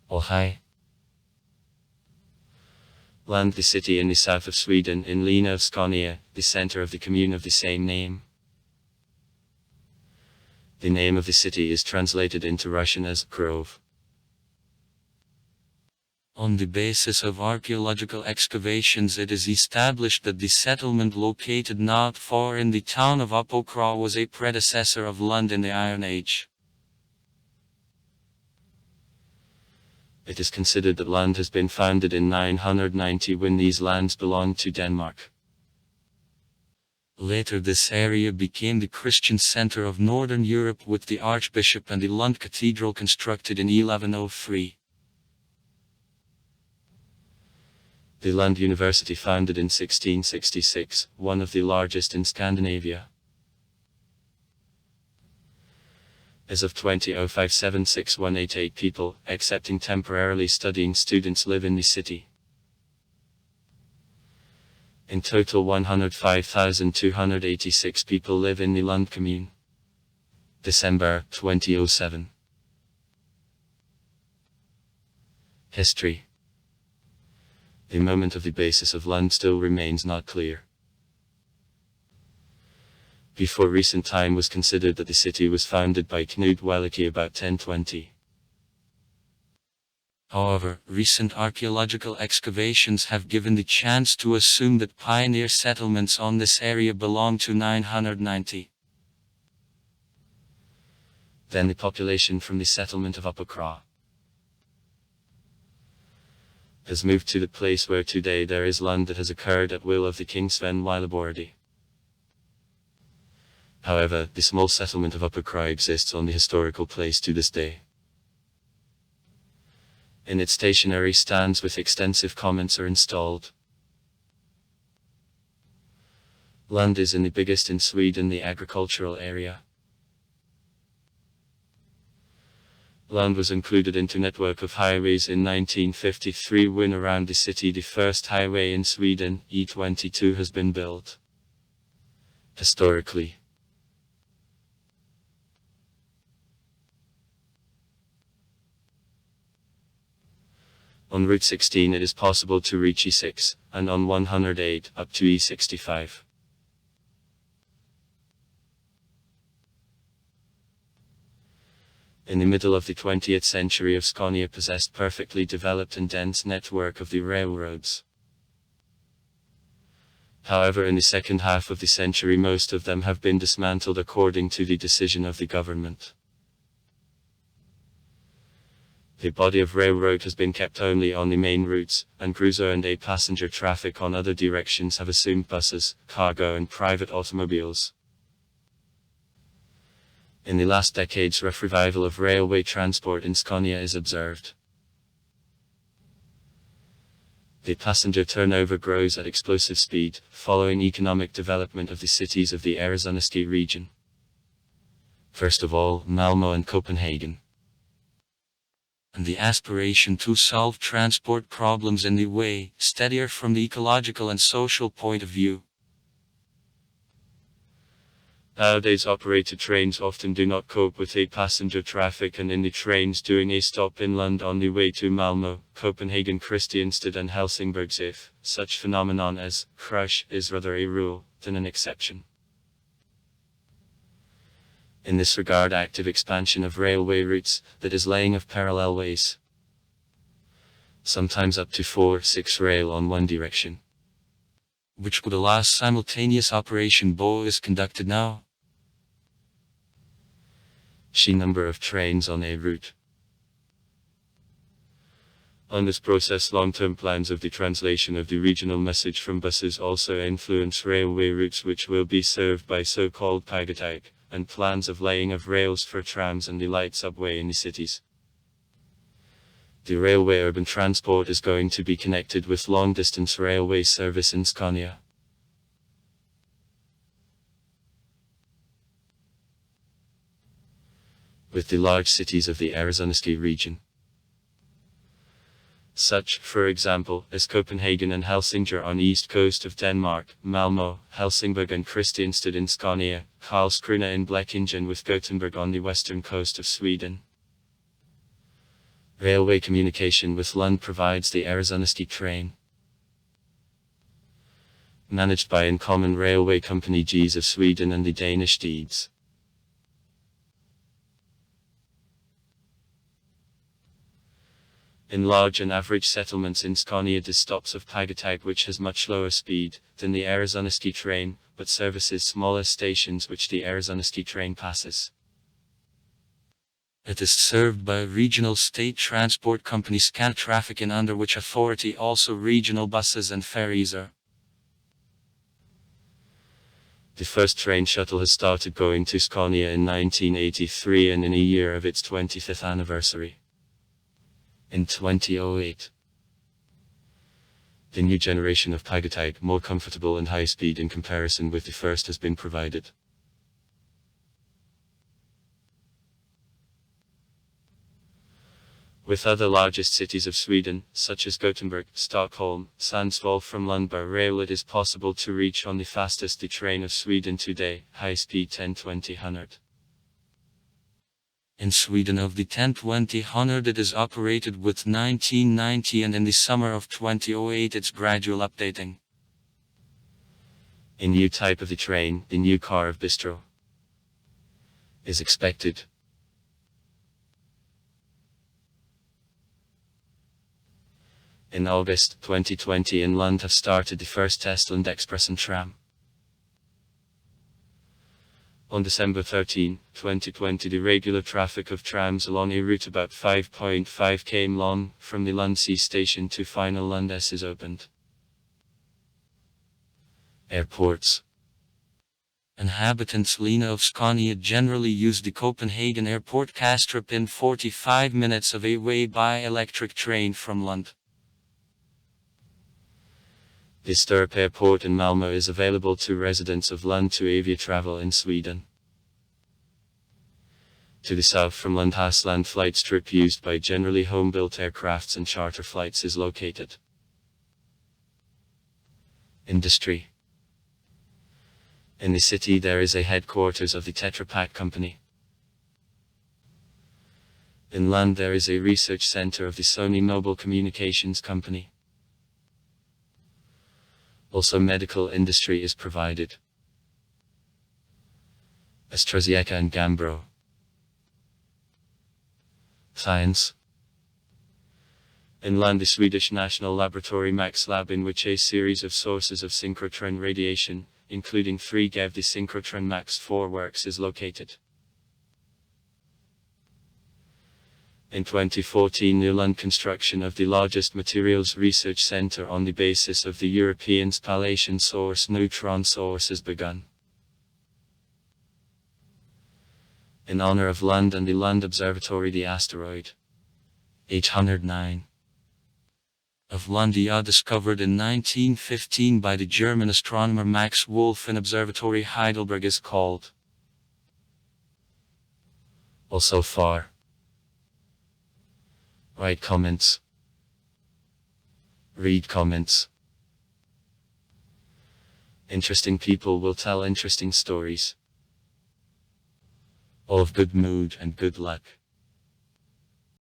or high. Lund, the city in the south of Sweden, in Lena of Scania, the center of the commune of the same name. The name of the city is translated into Russian as Grove. On the basis of archaeological excavations, it is established that the settlement located not far in the town of Uppåkra was a predecessor of Lund in the Iron Age. It is considered that Lund has been founded in 990 when these lands belonged to Denmark. Later this area became the Christian center of Northern Europe, with the Archbishop and the Lund Cathedral constructed in 1103. The Lund University, founded in 1666, one of the largest in Scandinavia. As of 2005, 76188 people, excepting temporarily studying students, live in the city. In total, 105,286 people live in the Lund commune. December 2007. History. The moment of the basis of Lund still remains not clear. Before recent time was considered that the city was founded by Knud Wellicke about 1020. However, recent archaeological excavations have given the chance to assume that pioneer settlements on this area belong to 990. Then the population from the settlement of Uppåkra has moved to the place where today there is Lund, that has occurred at will of the king Sven Wilebordi. However, the small settlement of Uppåkra exists on the historical place to this day. In it, stationary stands with extensive comments are installed. Lund is in the biggest in Sweden, the agricultural area. Lund was included into network of highways in 1953 when around the city the first highway in Sweden, E22, has been built. Historically, on Route 16 it is possible to reach E6, and on 108 up to E65. In the middle of the 20th century of Scania possessed perfectly developed and dense network of the railroads. However, in the second half of the century most of them have been dismantled according to the decision of the government. The body of railroad has been kept only on the main routes, and cruiser and passenger traffic on other directions have assumed buses, cargo and private automobiles. In the last decades, revival of railway transport in Scania is observed. The passenger turnover grows at explosive speed, following economic development of the cities of the Øresundsski region. First of all, Malmö and Copenhagen. And the aspiration to solve transport problems in the way, steadier from the ecological and social point of view. Nowadays operated trains often do not cope with passenger traffic, and in the trains doing a stop in Lund on the way to Malmö, Copenhagen, Kristianstad and Helsingborg, if such phenomenon as crush is rather a rule than an exception. In this regard, active expansion of railway routes, that is laying of parallel ways, sometimes up to 4-6 rail on one direction, which would allow simultaneous operation both is conducted now. She number of trains on a route. On this process, long-term plans of the translation of the regional message from buses also influence railway routes which will be served by so-called pågatåg, and plans of laying of rails for trams and the light subway in the cities. The railway urban transport is going to be connected with long-distance railway service in Scania. With the large cities of the Øresundsski region, such, for example, as Copenhagen and Helsingør on east coast of Denmark, Malmö, Helsingborg and Kristianstad in Scania, Karlskrona in Blekinge, with Gothenburg on the western coast of Sweden. Railway communication with Lund provides the Öresundstig train. Managed by In Common Railway Company Gs of Sweden and the Danish Deeds. In large and average settlements in Skåne it stops of Pagatag, which has much lower speed than the Öresundstig train, but services smaller stations which the Öresundstig train passes. It is served by regional state transport company Scantraffic, under which authority also regional buses and ferries are. The first train shuttle has started going to Skåne in 1983 and in a year of its 25th anniversary. In 2008, the new generation of Pagatag, more comfortable and high speed in comparison with the first, has been provided. With other largest cities of Sweden, such as Gothenburg, Stockholm, Sundsvall from Lund by rail, it is possible to reach on the fastest the train of Sweden today, high speed 10-20-100. In Sweden of the 10-20-100 it is operated with 1990, and in the summer of 2008 its gradual updating. A new type of the train, the new car of Bistro, is expected. In August 2020 in Lund have started the first test Lund Express and tram. On December 13, 2020 the regular traffic of trams along a route about 5.5 km long, from the Lund C station to final Lund S is opened. Airports. Inhabitants Lena of Skåne generally use the Copenhagen airport Kastrup in 45 minutes of a way by electric train from Lund. The Sturup Airport in Malmö is available to residents of Lund to avia travel in Sweden. To the south from Lund, Hasland flight strip used by generally home-built aircrafts and charter flights is located. Industry. In the city there is a headquarters of the Tetra Pak company. In Lund there is a research center of the Sony Mobile Communications company. Also medical industry is provided. AstraZeneca and Gambro. Science. In Lund the Swedish National Laboratory Max Lab, in which a series of sources of synchrotron radiation, including 3 GeV the synchrotron Max 4 works, is located. In 2014 New Lund construction of the largest materials research center on the basis of the European spallation source neutron source has begun. In honor of Lund and the Lund Observatory, the asteroid 809 of Lundia, discovered in 1915 by the German astronomer Max Wolf in Observatory Heidelberg, is called. Also far. Write comments. Read comments. Interesting people will tell interesting stories. All of good mood and good luck.